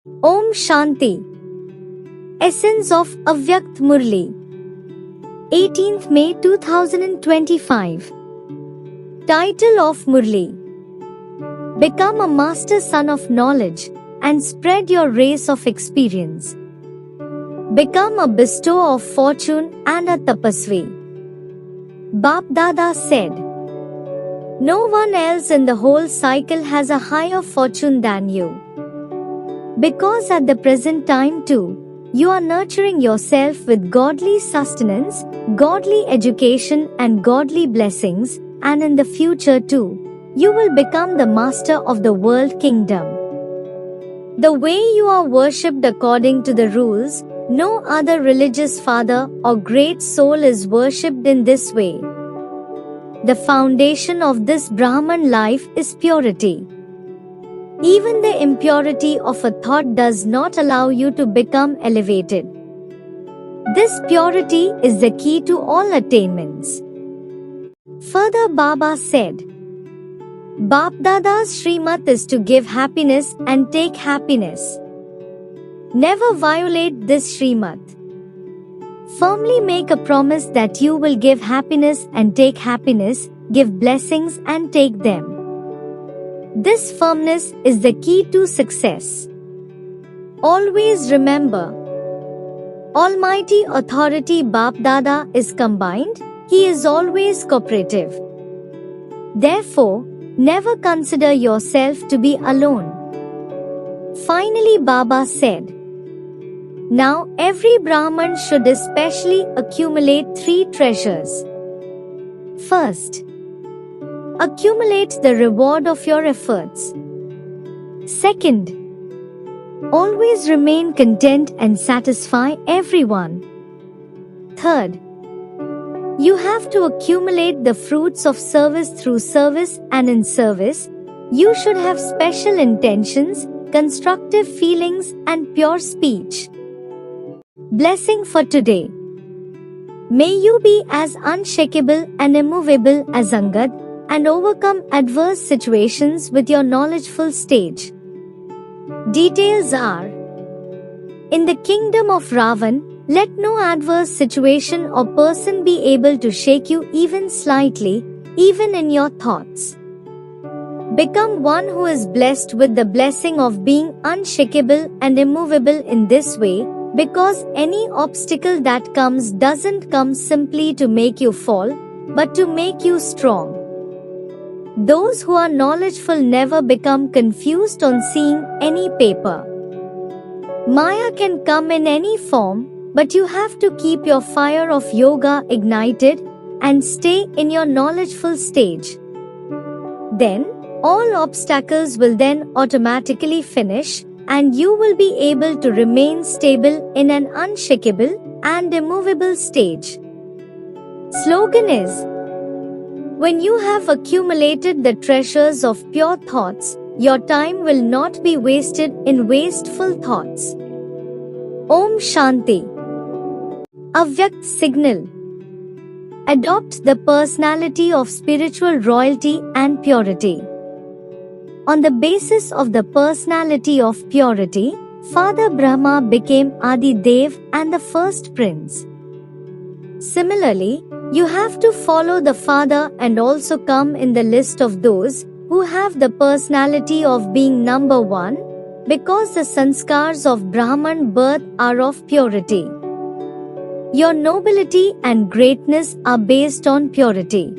Om Shanti. Essence of Avyakt Murli. 18th May 2025. Title of Murli. Become a master son of knowledge and spread your rays of experience. Become a bestower of fortune and a tapasvi. Bap Dada said, "No one else in the whole cycle has a higher fortune than you. Because at the present time too, you are nurturing yourself with godly sustenance, godly education and godly blessings, and in the future too, you will become the master of the world kingdom. The way you are worshipped according to the rules, no other religious father or great soul is worshipped in this way. The foundation of this Brahman life is purity. Even the impurity of a thought does not allow you to become elevated. This purity is the key to all attainments." Further Baba said, Bap Dada's Srimat is to give happiness and take happiness. Never violate this Srimat. Firmly make a promise that you will give happiness and take happiness, give blessings and take them. This firmness is the key to success. Always remember, Almighty Authority Bap Dada is combined, He is always cooperative. Therefore, never consider yourself to be alone. Finally Baba said, now every Brahman should especially accumulate 3 treasures. First, accumulate the reward of your efforts. Second, always remain content and satisfy everyone. Third, you have to accumulate the fruits of service through service, and in service, you should have special intentions, constructive feelings, and pure speech. Blessing for today. May you be as unshakable and immovable as Angad and overcome adverse situations with your knowledgeful stage. Details are: in the kingdom of Ravan, let no adverse situation or person be able to shake you even slightly, even in your thoughts. Become one who is blessed with the blessing of being unshakable and immovable in this way, because any obstacle that comes doesn't come simply to make you fall, but to make you strong. Those who are knowledgeful never become confused on seeing any paper. Maya can come in any form, but you have to keep your fire of yoga ignited and stay in your knowledgeful stage. Then, all obstacles will then automatically finish, and you will be able to remain stable in an unshakable and immovable stage. Slogan is, when you have accumulated the treasures of pure thoughts, your time will not be wasted in wasteful thoughts. Om Shanti. Avyakt Signal. Adopt the personality of spiritual royalty and purity. On the basis of the personality of purity, Father Brahma became Adi Dev and the first prince. Similarly, you have to follow the Father and also come in the list of those who have the personality of being number 1, because the sanskars of Brahman birth are of purity. Your nobility and greatness are based on purity.